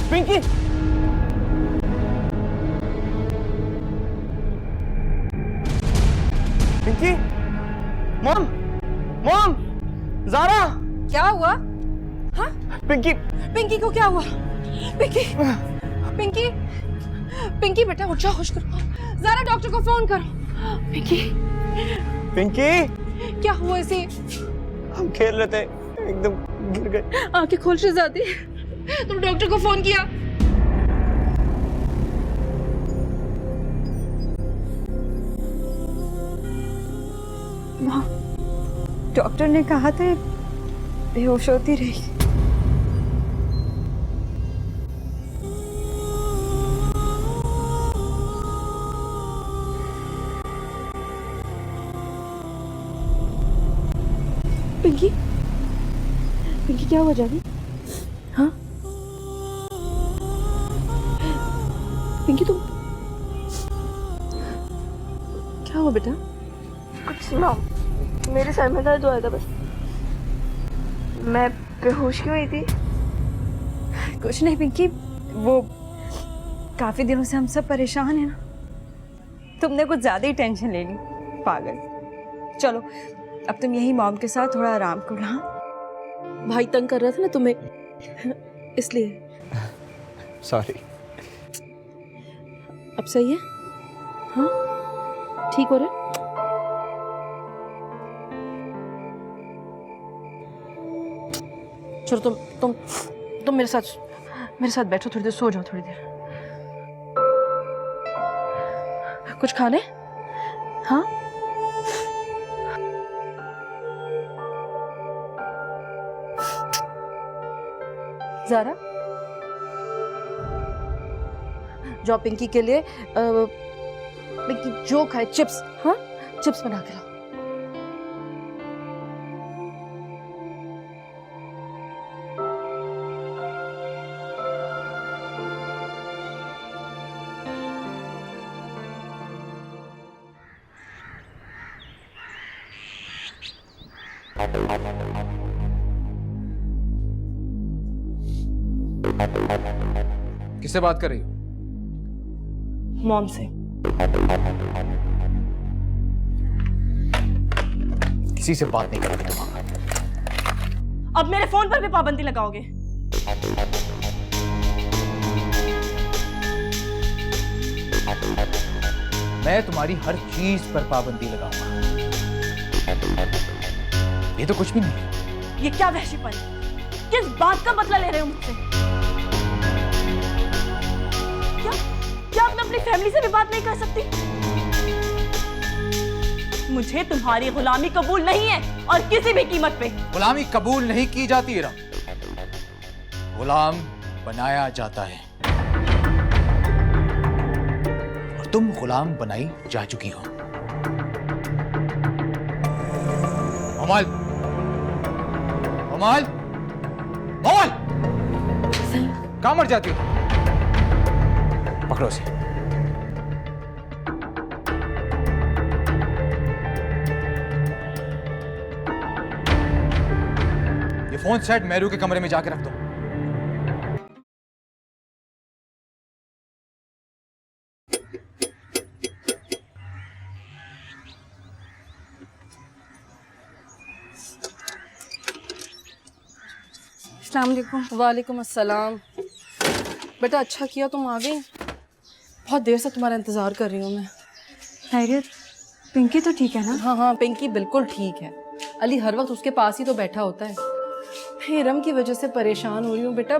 Pinky, Pinky, mom, mom, Zara. क्या हुआ? हाँ? पिंकी, पिंकी को क्या हुआ? पिंकी, पिंकी, पिंकी बेटा उठ जाओ, होश करो। ज़ारा डॉक्टर को फोन करो। पिंकी, पिंकी, क्या हुआ इसे? हम खेल रहे थे, एकदम गिर गए। आंखें खोल शहजादी, तुम डॉक्टर को फोन किया? डॉक्टर ने कहा था बेहोश होती रही। पिंकी, पिंकी क्या हुआ जानी? हाँ पिंकी तुम क्या हुआ बेटा? कुछ ना, मेरे सर में दर्द हुआ था बस। मैं बेहोश क्यों हुई थी? कुछ नहीं पिंकी, वो काफी दिनों से हम सब परेशान हैं ना, तुमने कुछ ज्यादा ही टेंशन ले ली पागल। चलो अब तुम यही मॉम के साथ थोड़ा आराम करो। हाँ भाई तंग कर रहा था ना तुम्हें, इसलिए। सॉरी। अब सही है? हाँ ठीक हो रहा है? चलो तुम मेरे साथ बैठो, थोड़ी देर सो जाओ, थोड़ी देर। कुछ खाने? हाँ ज़ारा, जो पिंकी के लिए पिंकी जो खाए चिप्स, हाँ चिप्स बना के लाओ। किससे बात कर रही हो? मॉम से। किसी से बात नहीं करोगे तुम। अब मेरे फोन पर भी पाबंदी लगाओगे? मैं तुम्हारी हर चीज पर पाबंदी लगाऊंगा। ये तो कुछ भी नहीं। ये क्या वहशीपन है? किस बात का बदला ले रहे हो मुझसे? क्या मैं अपनी फैमिली से भी बात नहीं कर सकती? मुझे तुम्हारी गुलामी कबूल नहीं है, और किसी भी कीमत पे। गुलामी कबूल नहीं की जाती इरम, गुलाम बनाया जाता है। और तुम गुलाम बनाई जा चुकी हो। अमल, अमल, अमल, कहां मर जाती हो? पकड़ो इसे। ये फोन सेट मेरू के कमरे में जाके रख दो। अस्सलाम वालेकुम। वालेकुम अस्सलाम। बेटा अच्छा किया तुम आ गई, बहुत देर से तुम्हारा इंतजार कर रही हूँ मैं। खैरियत? पिंकी तो ठीक है ना? हाँ हाँ पिंकी बिल्कुल ठीक है। अली हर वक्त उसके पास ही तो बैठा होता है। मैं इरम की वजह से परेशान हो रही हूँ बेटा।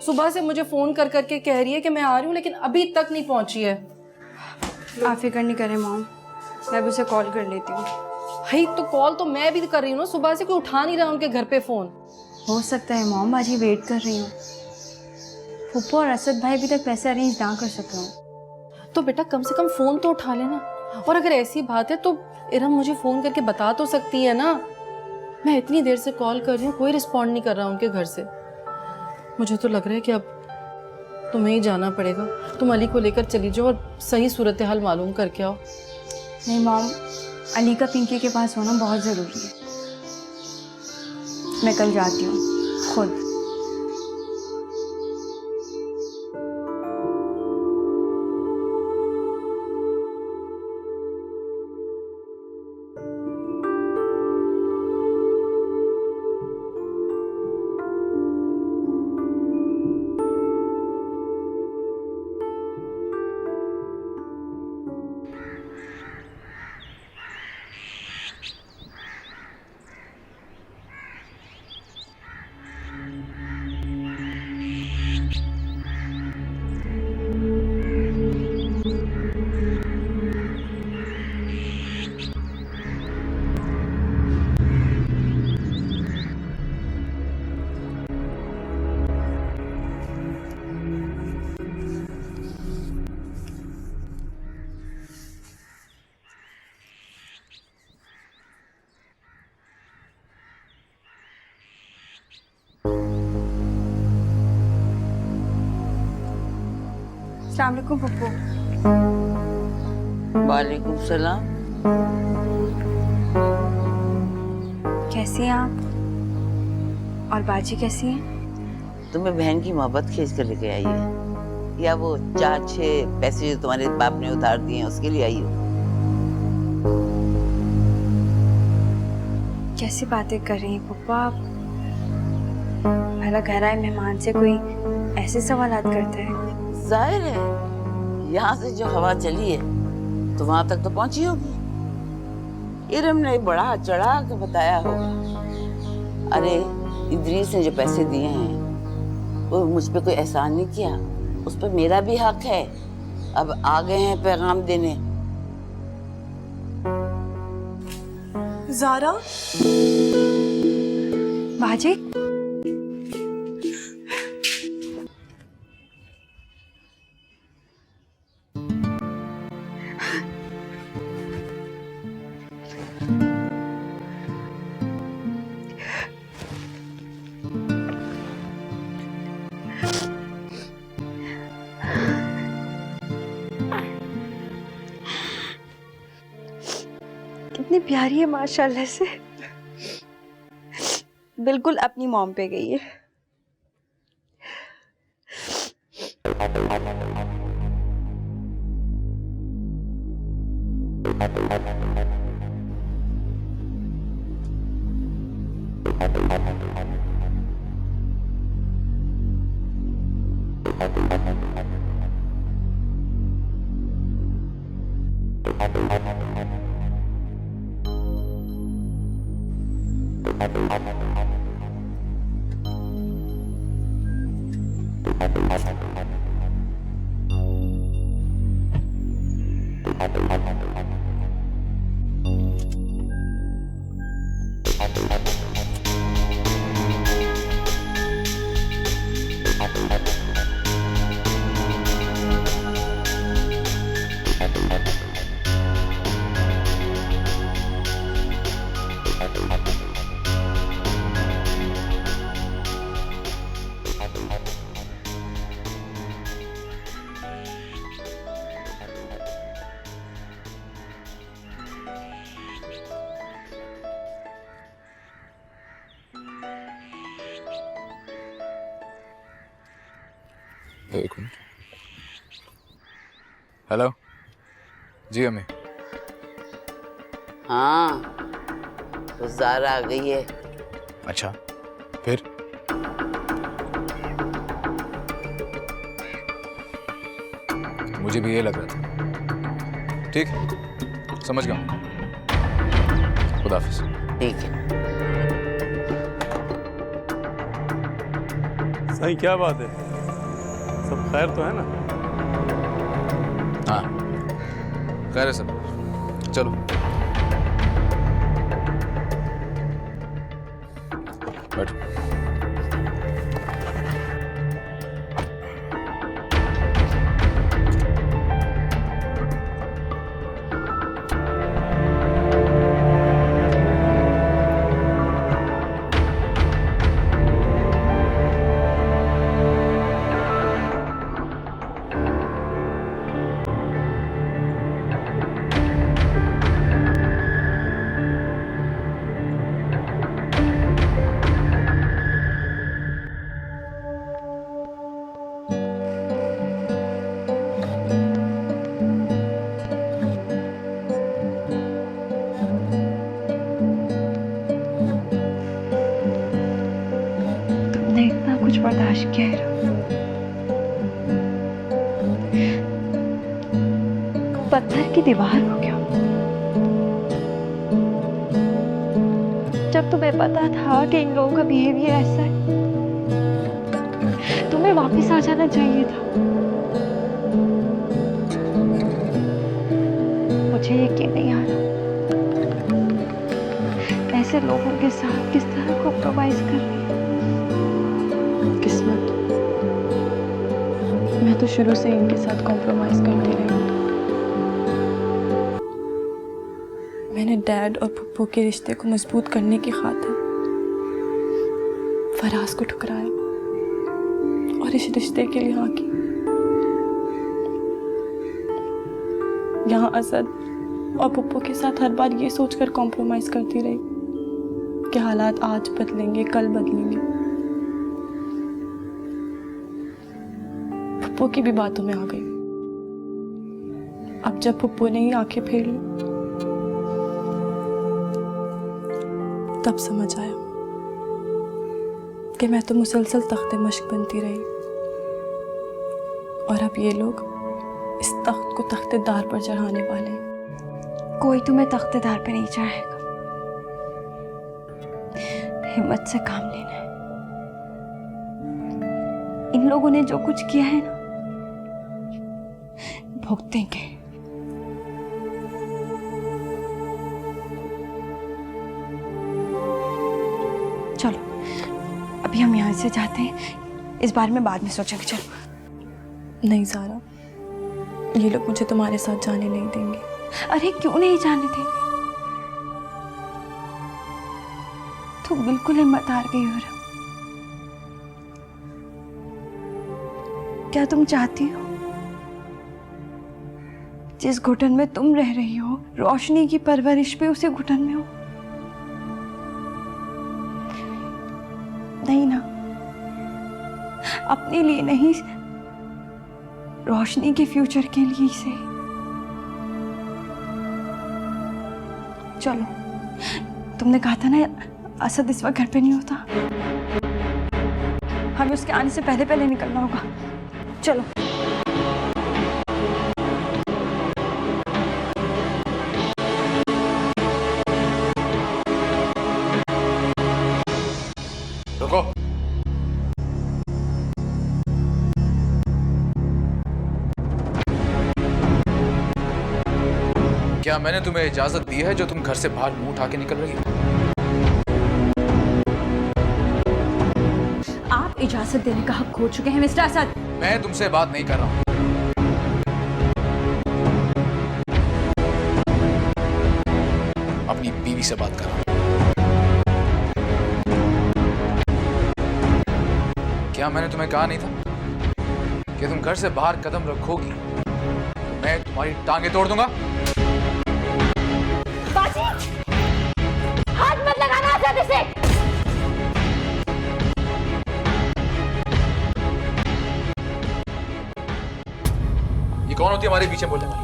सुबह से मुझे फ़ोन कर करके कह रही है कि मैं आ रही हूँ, लेकिन अभी तक नहीं पहुँची है। आप फिक्र नहीं करें मॉम, मैं भी उसे कॉल कर लेती हूँ। भाई तो कॉल तो मैं भी कर रही हूँ ना, सुबह से कोई उठा नहीं रहा उनके घर पे फ़ोन। हो सकता है मॉम आज ही वेट कर रही हूँ। फूफो और असद भाई अभी तक पैसे अरेंज ना कर सके हों। तो बेटा कम से कम फ़ोन तो उठा लेना। और अगर ऐसी बात है तो इरम मुझे फ़ोन करके बता तो सकती है ना। मैं इतनी देर से कॉल कर रही हूँ, कोई रिस्पॉन्ड नहीं कर रहा उनके घर से। मुझे तो लग रहा है कि अब तुम्हें ही जाना पड़ेगा। तुम अली को लेकर चली जाओ और सही सूरत हाल मालूम करके आओ। नहीं मॉम, अली का पिंकी के पास होना बहुत ज़रूरी है। मैं कल जाती हूँ खुद। अस्सलाम वालेकुम पप्पू। वालेकुम सलाम। कैसी हैं आप? और बाजी कैसी हैं? तुम्हें बहन की मोहब्बत खींच कर लेके आई है, या वो 4-6 पैसे जो तुम्हारे बाप ने उधार दिए हैं उसके लिए आई हो? कैसी बातें कर रही हैं पप्पा आप? भला घर आए मेहमान से कोई ऐसे सवालात करता है? जाहिर है, यहाँ से जो हवा चली है तो वहां तक तो पहुंची होगी। इरम ने बड़ा चढ़ा के बताया होगा। अरे इदरीस ने जो पैसे दिए हैं वो मुझ पे कोई एहसान नहीं किया, उस पर मेरा भी हक है। अब आ गए हैं पैगाम देने। ज़ारा बाजी, कितनी प्यारी है माशाल्लाह से, बिल्कुल अपनी मॉम पे गई है। एक मिनट। हेलो जी अम्मी। हाँ, तो ज़ारा आ गई है। अच्छा फिर? मुझे भी ये लग रहा था। ठीक, समझ गया। खुदा हाफिज़। ठीक है। सही, क्या बात है? सब खैर तो है ना? हाँ खैर है सब। चलो बैठो। तुमने इतना कुछ बर्दाश्त किया है पत्थर की दीवार हो क्या? जब तुम्हें पता था कि इन लोगों का बिहेवियर ऐसा है, तुम्हें वापस आ जाना चाहिए था। मुझे यकीन नहीं आ रहा ऐसे लोगों के साथ किस तरह कॉम्प्रोमाइज कर रही है। किस्मत, मैं तो शुरू से इनके साथ कॉम्प्रोमाइज करती रही हूँ। मैंने डैड और पप्पू के रिश्ते को मजबूत करने की खातिर फराज को ठुकराया और इस रिश्ते के लिए हाँ की। यहाँ असद और पप्पू के साथ हर बार ये सोचकर कॉम्प्रोमाइज करती रही कि हालात आज बदलेंगे, कल बदलेंगे। पप्पू की भी बातों में आ गई। अब जब पप्पू ने ही आंखें फेर ली तब समझ आया कि मैं तो मुसलसल तख्ते मश्क बनती रही और अब ये लोग इस तख्त को तख्तेदार पर चढ़ाने वाले हैं। कोई तुम्हें तख्तेदार पे नहीं चढ़ाएगा। हिम्मत से काम लेना है। इन लोगों ने जो कुछ किया है ना, भुगतेंगे। चलो अभी हम यहाँ से जाते हैं, इस बारे में बाद में सोचेंगे। चलो। नहीं ज़ारा, ये लोग मुझे तुम्हारे साथ जाने नहीं देंगे। अरे क्यों नहीं जाने देंगे? तो बिल्कुल हिम्मत हार गई हो। क्या तुम चाहती हो जिस घुटन में तुम रह रही हो, रोशनी की परवरिश पे उसी घुटन में हो? नहीं ना, अपने लिए नहीं, रोशनी के फ्यूचर के लिए ही सही। चलो, तुमने कहा था ना असद इस वक्त घर पे नहीं होता, हमें उसके आने से पहले पहले निकलना होगा। चलो। रुको। क्या मैंने तुम्हें इजाजत दी है जो तुम घर से बाहर मुंह उठा के निकल रही हो? आप इजाजत देने का हक खो चुके हैं मिस्टर असद। मैं तुमसे बात नहीं कर रहा हूं। अपनी बीवी से बात कर रहा हूं। क्या मैंने तुम्हें कहा नहीं था कि तुम घर से बाहर कदम रखोगी तो मैं तुम्हारी टांगे तोड़ दूंगा? बाजी, हाथ मत लगाना असद से। ये कौन होती है हमारे पीछे बोलने वाली?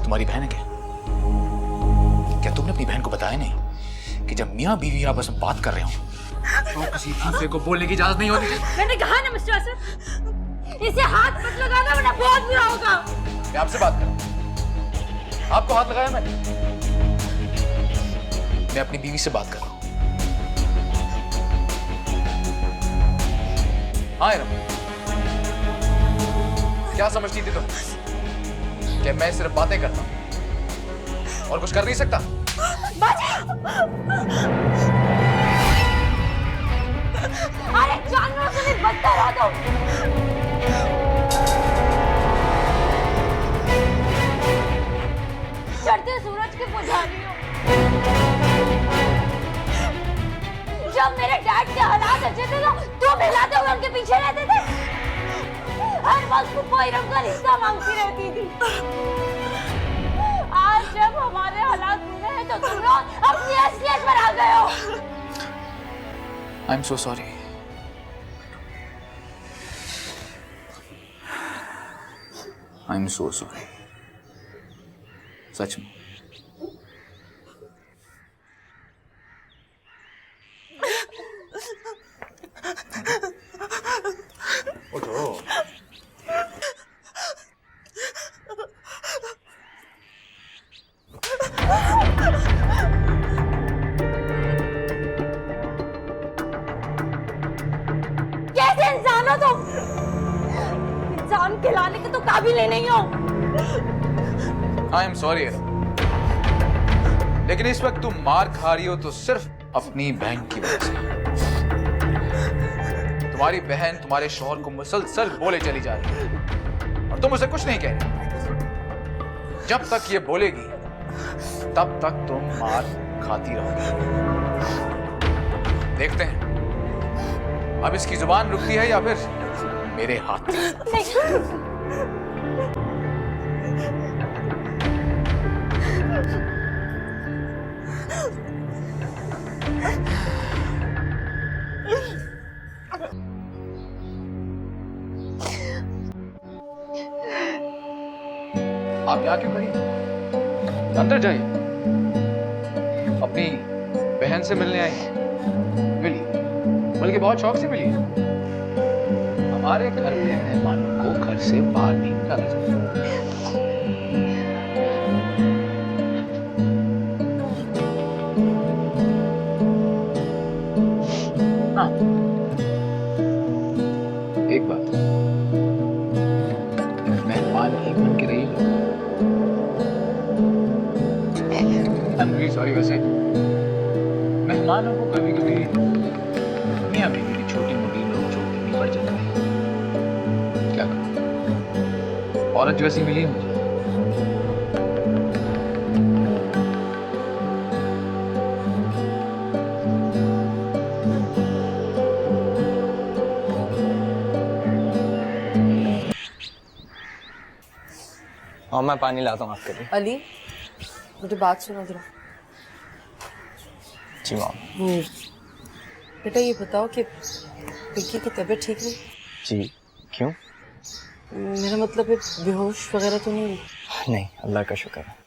तुम्हारी बहन है क्या? क्या तुमने अपनी बहन को बताया नहीं कि जब मियाँ बीवी आपस में बात कर रहे हो तो किसी दूसरे को बोलने की इजाजत नहीं होती? मैंने कहा ना मिस्टर असद, इसे हाथ मत लगाना वरना बहुत बुरा होगा। मैं आपसे बात कर रहा हूं। आपको हाथ लगाया मैंने? मैं अपनी बीवी से बात कर रहा हूं। हाँ इरम, क्या समझती थी तुम कि मैं सिर्फ बातें करता हूं और कुछ कर नहीं सकता? अरे जानवरों से भी बदतर हो तुम। चढ़ते सूरज की पुजारी हो। जब मेरे डैड के हालात अच्छे थे तो तुम हिलाते हुए उनके पीछे रहते थे। हर वक्त फुप्पो इरम का रिश्ता मांगती रहती थी। आज जब हमारे हालात बुरे हैं तो तुम लोग अपनी असलियत पर आ गए हो। I am so sorry. I am so sorry. सच में। उठो। कैसे इंसान हो तुम? इंसान खिलाने के तो काबिल ही नहीं हो। आई एम सॉरी, लेकिन इस वक्त तुम मार खा रही हो तो सिर्फ अपनी बहन की वजह से। तुम्हारी बहन तुम्हारे शौहर को मुसलसल बोले चली जा रही है और तुम उसे कुछ नहीं कह रही। जब तक ये बोलेगी तब तक तुम मार खाती रहोगी। देखते हैं अब इसकी जुबान रुकती है या फिर मेरे हाथ। आप यहाँ क्यों खड़ी हैं? अंदर जाइए, अपनी बहन से मिलने आई हैं। मिलिए, बल्कि बहुत शौक से मिलिए। हमारे घर में मेहमानों को घर से बाहर नहीं निकाला जाता। हाँ, एक बात, मेहमान ही बन के रहिएगा। I'm really sorry, वैसे मेहमानों को कभी कभी मियां बीवी की छोटी मोटी नोक-झोंक भी पड़ जाती है। क्या करूं, औरत जैसी मिली है मुझे। हाँ मैं पानी लाता हूँ आपके लिए। अली, मुझे बात सुनो जरा। जी मॉम। बेटा ये बताओ कि पिंकी की तबीयत ठीक नहीं? जी क्यों? मेरा मतलब है बेहोश वगैरह तो नहीं? नहीं, अल्लाह का शुक्र है।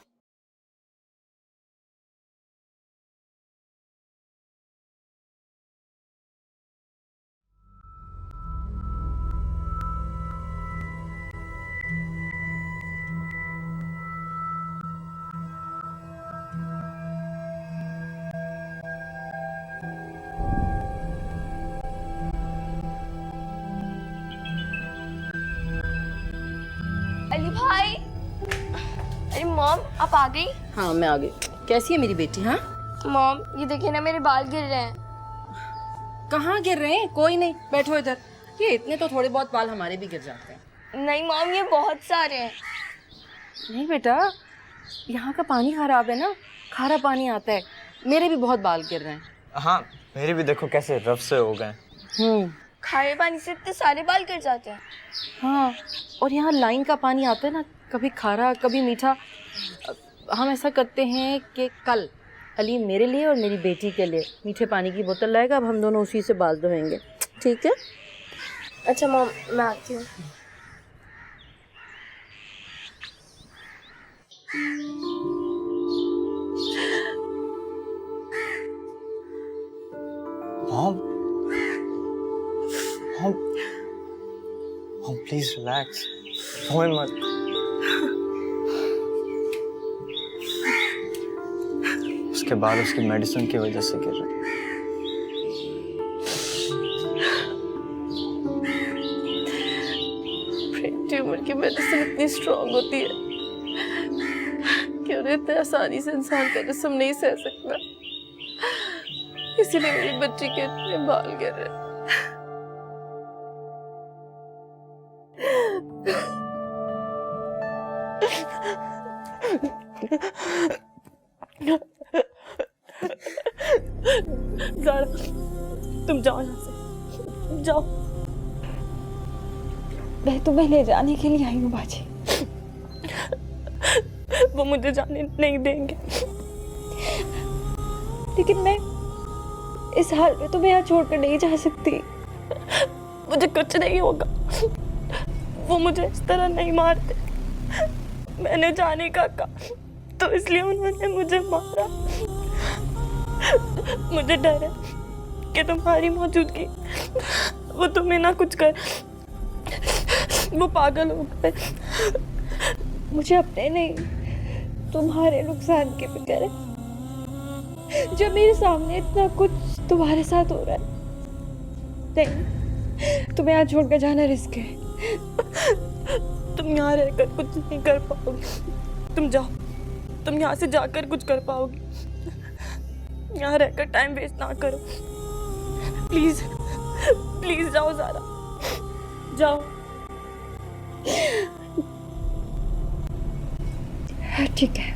अली भाई, अरे मॉम आप आ गई? हाँ मैं आ गई। कैसी है मेरी बेटी? हाँ मॉम ये देखिए ना मेरे बाल गिर रहे हैं। कहाँ गिर रहे हैं? कोई नहीं, बैठो इधर। ये इतने तो थोड़े बहुत बाल हमारे भी गिर जाते हैं। नहीं मॉम ये बहुत सारे हैं। नहीं बेटा, यहाँ का पानी खराब है ना, खारा पानी आता है। मेरे भी बहुत बाल गिर रहे हैं। हाँ मेरे भी देखो कैसे रफ से हो गए। खारे पानी से इतने सारे बाल गिर जाते हैं। हाँ, और यहाँ लाइन का पानी आता है ना, कभी खारा कभी मीठा। हम ऐसा करते हैं कि कल अली मेरे लिए और मेरी बेटी के लिए मीठे पानी की बोतल लाएगा, अब हम दोनों उसी से बाल धोएंगे, ठीक है? अच्छा मॉम मैं आती हूँ। Mom, mom, mom please relax, रोए मत। उसके बाद उसकी मेडिसिन की वजह से गिर रहा है। ब्रेन ट्यूमर की मेडिसिन इतनी स्ट्रॉन्ग होती है कि उन्हें इतने आसानी से इंसान का जिस्म नहीं सह सकता, इसीलिए मेरी बच्ची के इतने बाल गिर रहे हैं। ज़ारा, तुम जाओ यहाँ से, जाओ। मैं तुम्हें ले जाने के लिए आई हूँ बाजी। वो मुझे जाने नहीं देंगे, लेकिन मैं इस हाल में तुम्हें यहाँ छोड़कर नहीं जा सकती। मुझे कुछ नहीं होगा, वो मुझे इस तरह नहीं मारते। मैंने जाने का कहा तो इसलिए उन्होंने मुझे मारा। मुझे डर है कि तुम्हारी मौजूदगी वो तुम्हें ना कुछ कर, वो पागल हो गए। मुझे अपने नहीं तुम्हारे नुकसान की फिक्र है। जब मेरे सामने इतना कुछ तुम्हारे साथ हो रहा है, नहीं तुम्हें यहाँ छोड़ कर जाना रिस्क है। तुम यहाँ रहकर कुछ नहीं कर पाओगे। तुम जाओ, तुम यहाँ से जाकर कुछ कर पाओगे। यहाँ रहकर टाइम वेस्ट ना करो, प्लीज प्लीज जाओ ज़ारा, जाओ। ठीक है,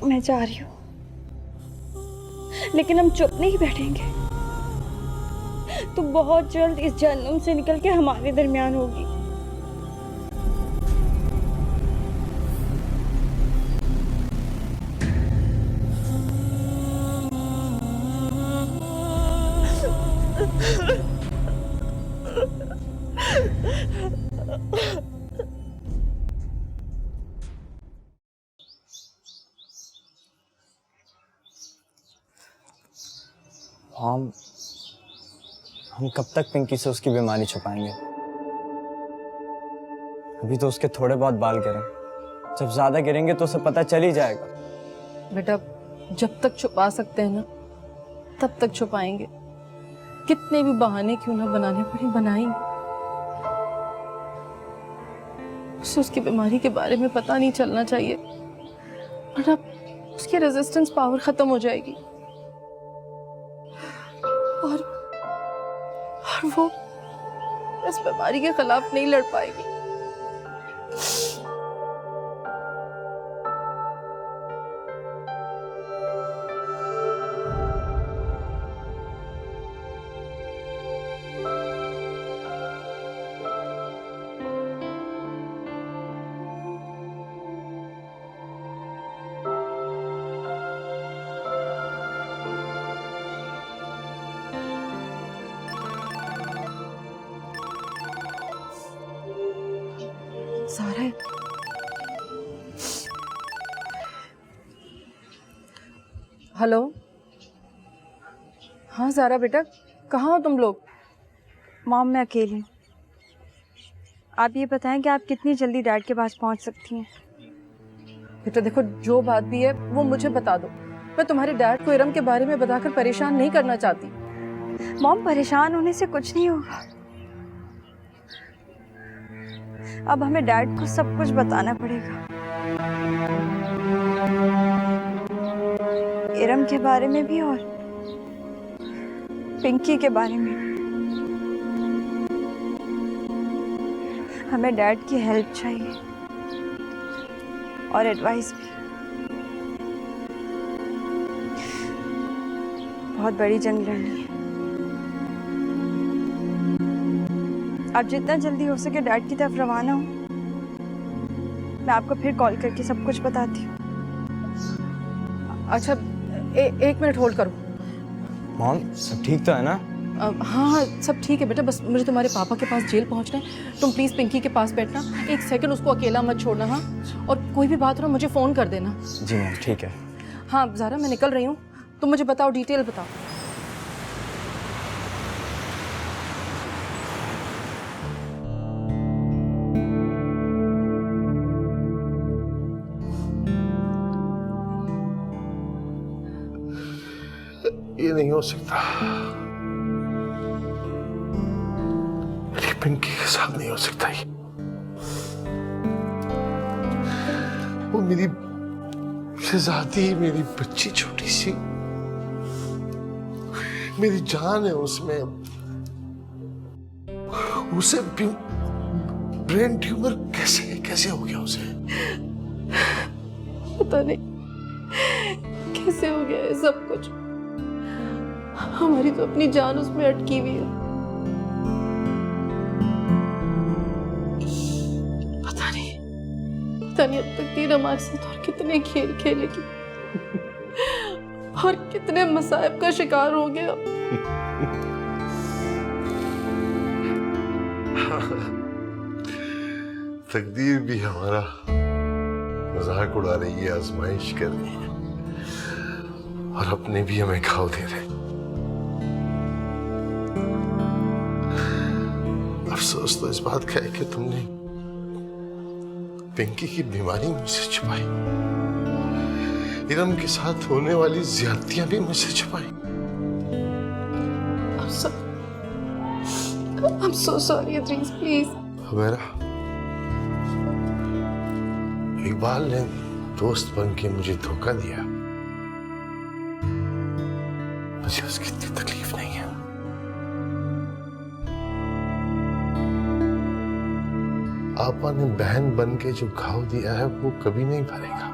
मैं जा रही हूँ, लेकिन हम चुप नहीं बैठेंगे। तुम बहुत जल्द इस जहन्नुम से निकल के हमारे दरमियान होगी। हम कब तक पिंकी से उसकी बीमारी छुपाएंगे? अभी तो उसके थोड़े बहुत बाल गिरे, जब ज्यादा गिरेंगे तो उसे पता चल ही जाएगा। बेटा जब तक छुपा सकते हैं ना तब तक छुपाएंगे, कितने भी बहाने क्यों ना बनाने पड़े बनाएंगे। उसे उसकी बीमारी के बारे में पता नहीं चलना चाहिए, वरना उसकी रेजिस्टेंस पावर खत्म हो जाएगी और वो इस बीमारी के खिलाफ नहीं लड़ पाएगी। सारा है। हेलो, हाँ ज़ारा बेटा, कहाँ हो तुम लोग? मॉम मैं अकेली हूँ। आप ये बताएं कि आप कितनी जल्दी डैड के पास पहुँच सकती हैं? बेटा देखो, जो बात भी है वो मुझे बता दो। मैं तुम्हारे डैड को इरम के बारे में बताकर परेशान नहीं करना चाहती। मॉम परेशान होने से कुछ नहीं होगा। अब हमें डैड को सब कुछ बताना पड़ेगा, इरम के बारे में भी और पिंकी के बारे में। हमें डैड की हेल्प चाहिए और एडवाइस भी। बहुत बड़ी जंग लड़नी है। आप जितना जल्दी हो सके डैड की तरफ रवाना हो। मैं आपको फिर कॉल करके सब कुछ बताती हूँ। अच्छा एक मिनट होल्ड करो। मॉम सब ठीक तो है ना? हाँ सब ठीक है बेटा, बस मुझे तुम्हारे पापा के पास जेल पहुंचना है। तुम प्लीज़ पिंकी के पास बैठना, एक सेकंड उसको अकेला मत छोड़ना। हाँ, और कोई भी बात हो मुझे फ़ोन कर देना। जी मैम ठीक है। हाँ ज़ारा मैं निकल रही हूँ, तुम मुझे बताओ, डिटेल बताओ। ये नहीं हो सकता, मेरी पिंकी के साथ नहीं हो सकता। ये वो मेरी शहजादी, मेरी बच्ची छोटी सी, मेरी जान है उसमें। उसे ब्रेन ट्यूमर कैसे हो गया उसे? पता नहीं कैसे हो गया है सब कुछ। हमारी तो अपनी जान उसमें अटकी हुई है। पता नहीं अब तक तीन हमारे साथ और कितने खेल खेलेगी और कितने मसाइब का शिकार हो गया। तकदीर भी हमारा मजाक उड़ा रही है, आजमाइश कर रही है और अपने भी हमें घाव दे रहे। अफसोस तो इस बात का है कि तुमने पिंकी की बीमारी मुझसे छुपाई, इरम के साथ होने वाली ज्यादतियां भी मुझसे छुपाई। I'm so sorry, Idris, please. मेरा इकबाल ने दोस्त बन के मुझे धोखा दिया, मुझे उसकी इतनी तकलीफ नहीं है। आपा ने बहन बन के जो घाव दिया है वो कभी नहीं भरेगा।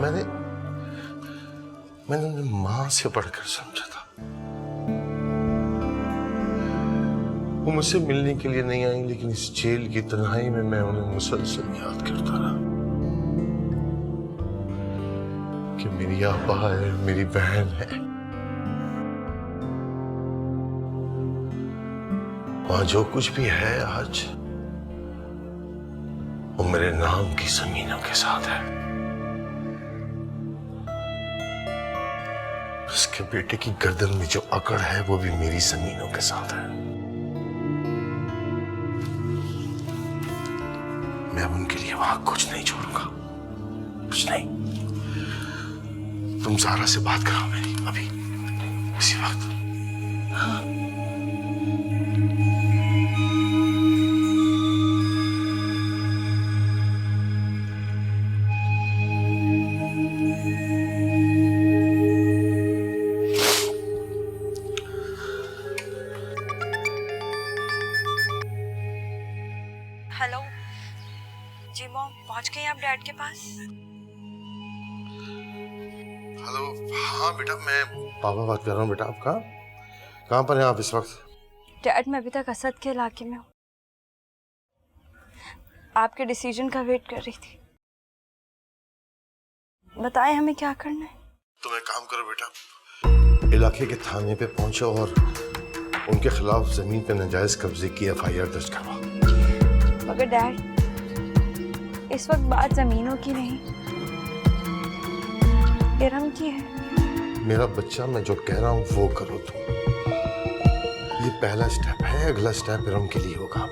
मैंने उन्हें मां से बढ़कर समझा था। वो मुझसे मिलने के लिए नहीं आई, लेकिन इस जेल की तन्हाई में मैं उन्हें मुसलसल याद करता रहा कि मेरी आपा है, मेरी बहन है। वहां जो कुछ भी है आज, वो मेरे नाम की जमीनों के साथ है। उसके बेटे की गर्दन में जो अकड़ है वो भी मेरी जमीनों के साथ है। मैं अब उनके लिए वहां कुछ नहीं छोड़ूंगा, कुछ नहीं। तुम ज़ारा से बात कराओ मेरी अभी इसी वक्त। हेलो जी मॉम, पहुंच गई आप डैड के पास? हेलो, हाँ बेटा, मैं पापा बात कर रहा हूँ। बेटा आप कहाँ पर हैं आप इस वक्त? डैड, मैं अभी तक असद के इलाके में हूँ, आपके डिसीजन का वेट कर रही थी। बताएं हमें क्या करना है। तुम एक काम करो बेटा, इलाके के थाने पे पहुंचो और उनके खिलाफ जमीन पे नाजायज कब्जे की FIR दर्ज करवाओ। मगर डैड, इस वक्त बात जमीनों की नहीं, इरम की है। मेरा बच्चा, मैं जो कह रहा हूँ वो करो तुम। ये पहला स्टेप है, अगला स्टेप इरम के लिए होगा।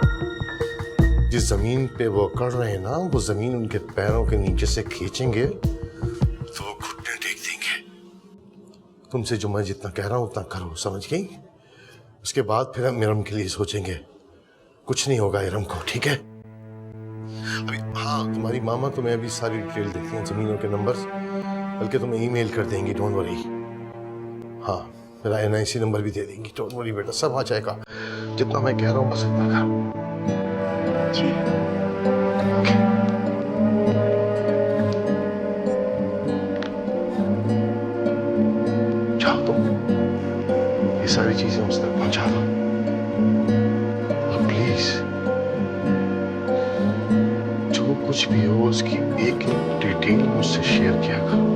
जिस जमीन पे वो अकड़ रहे हैं ना, वो जमीन उनके पैरों के नीचे से खींचेंगे तो वो घुटने टेक देंगे। तुमसे जो मैं जितना कह रहा हूँ उतना करो, समझ गई? उसके बाद फिर हम इरम के लिए सोचेंगे। कुछ नहीं होगा इरम को, ठीक है? अभी हाँ, तुम्हारी मामा तुम्हें अभी सारी डिटेल देती हैं, जमीनों के नंबर्स, बल्कि तुम्हें ईमेल कर देंगी, डोंट वरी। हाँ, मेरा NIC नंबर भी दे देंगी, डोंट वरी बेटा, सब आ जाएगा। जितना मैं कह रहा हूँ बस इतना करो। जाओ तुम, ये सारी चीजें उस तक पहुंचा दो प्लीज। जो कुछ भी हो उसकी एक डिटेल मुझसे शेयर किया करो।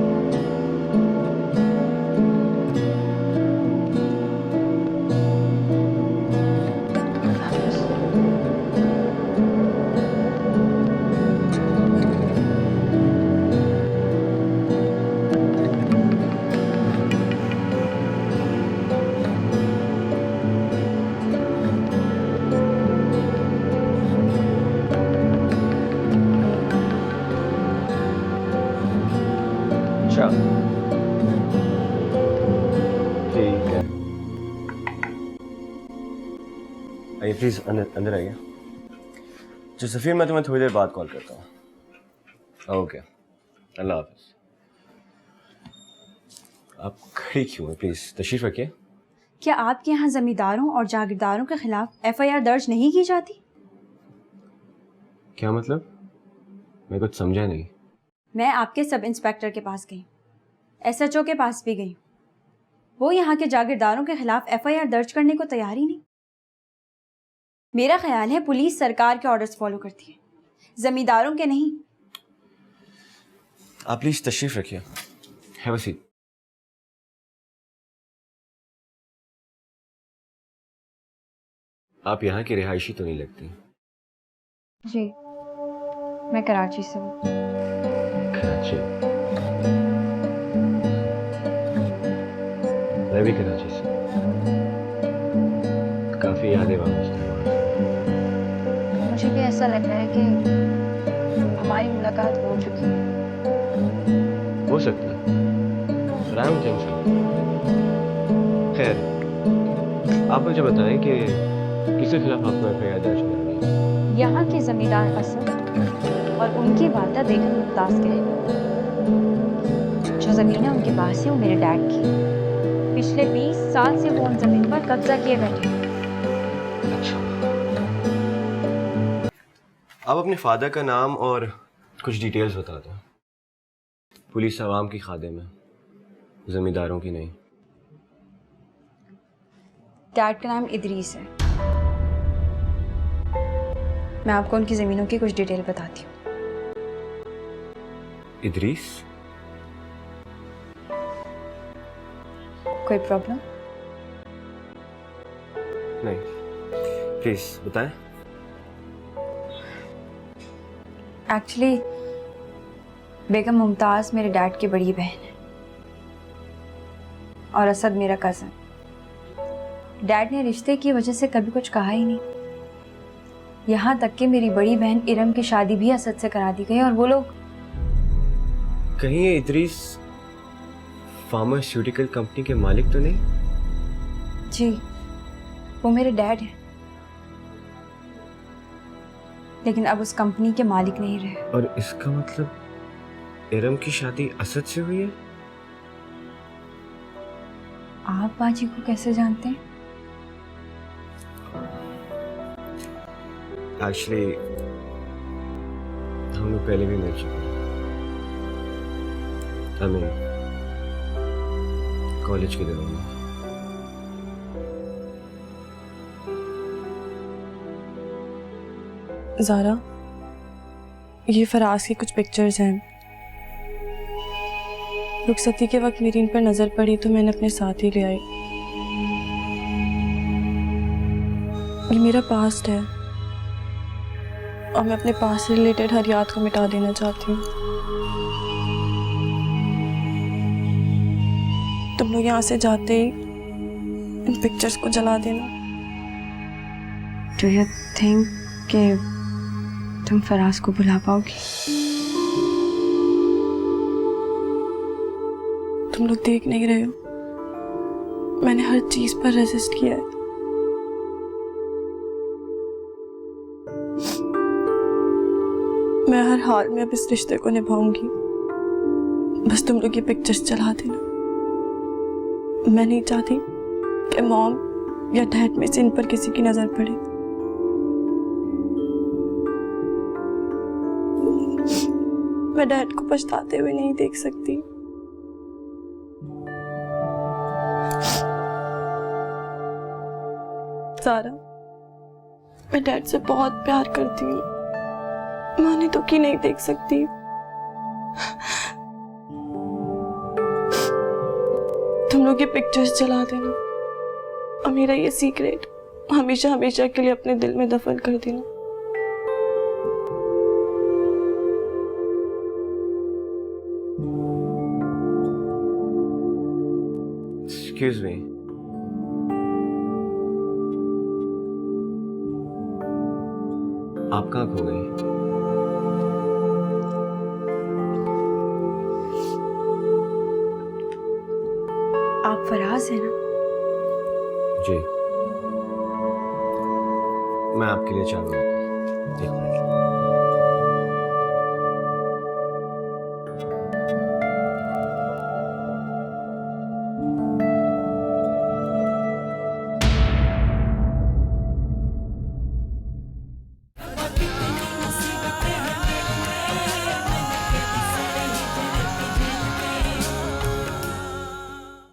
अच्छा, ठीक है, आइए प्लीज अंदर आइए। जो सफीर, मैं तुम्हें थोड़ी देर बाद कॉल करता हूँ। ओके, अल्लाह हाफिज। आप खड़ी क्यों हैं? प्लीज तशरीफ रखिए। क्या आपके यहाँ जमींदारों और जागीरदारों के खिलाफ FIR दर्ज नहीं की जाती? क्या मतलब? मैं कुछ समझा नहीं। मैं आपके सब इंस्पेक्टर के पास गई, SHO के पास भी गई, वो यहाँ के जागीरदारों के खिलाफ FIR दर्ज करने को तैयार ही नहीं। मेरा ख्याल है पुलिस सरकार के ऑर्डर्स फॉलो करती है, जमींदारों के नहीं। आप प्लीज तशरीफ रखिए। Have a seat. आप यहाँ की रिहायशी तो नहीं लगती। जी, मैं कराची से हूँ। कराची? मैं भी कराची से। काफी यादें वापस आई। मुझे भी ऐसा लग रहा है कि हमारी मुलाकात हो चुकी है। हो सकता है, but I don't think so। खैर, आप मुझे बताएं कि किसके खिलाफ आपको FIR दर्ज करनी है? यहाँ के जमींदार असद और उनकी वालदा बेगम मुमताज के, जो ज़मीनें उनके पास है वो मेरे डैड की। पिछले 20 साल से वो उन ज़मीन पर कब्जा किए बैठे हैं। अच्छा, आप अपने फादर का नाम और कुछ डिटेल्स बता दो। पुलिस आवाम की खादिम है, जमींदारों की नहीं। डैड का नाम इदरीस है। मैं आपको उनकी ज़मीनों की कुछ डिटेल बताती हूँ। इदरीस? कोई प्रॉब्लम? नहीं, प्लीज बताएं। एक्चुअली बेगम मुमताज़ मेरे डैड की बड़ी बहन है। और असद मेरा कज़न। डैड ने रिश्ते की वजह से कभी कुछ कहा ही नहीं। यहाँ तक कि मेरी बड़ी बहन इरम की शादी भी असद से करा दी गई और वो लोग कहीं ये इद्रीस फार्मास्यूटिकल कंपनी के मालिक तो नहीं? जी, वो मेरे डैड हैं, लेकिन अब उस कंपनी के मालिक नहीं रहे। और इसका मतलब इरम की शादी असद से हुई है? आप बाजी को कैसे जानते हैं? एक्चुअली हम लोग पहले भी मिल चुके हैं। आई मीन कॉलेज के दिनों में। ज़ारा, ये फराज की कुछ पिक्चर्स हैं। रुखसती के वक्त मेरी इन पर नज़र पड़ी तो मैंने अपने साथ ही ले आई। ये मेरा पास्ट है और मैं अपने पास्ट से रिलेटेड हर याद को मिटा देना चाहती हूँ। तुम लोग यहाँ से जाते ही इन पिक्चर्स को जला देना। डू यू थिंक कि तुम फराज को बुला पाओगी? तुम लोग देख नहीं रहे हो, मैंने हर चीज पर रेजिस्ट किया है। मैं हर हाल में अब इस रिश्ते को निभाऊंगी। बस तुम लोग ये पिक्चर्स चला देना। मैं नहीं चाहती कि मॉम या डैड में से इन पर किसी की नजर पड़े। मैं डैड को पछताते हुए नहीं देख सकती। सारा, मैं डैड से बहुत प्यार करती हूँ। मैं उन्हें दुखी नहीं देख सकती। तुम लोग ये पिक्चर्स जला देना और मेरा ये सीक्रेट हमेशा हमेशा के लिए अपने दिल में दफन कर देना। Excuse me. आप कहाँ खो गई? आप फराज हैं ना? जी, मैं आपके लिए चाय बनाता हूँ। एक मिनट।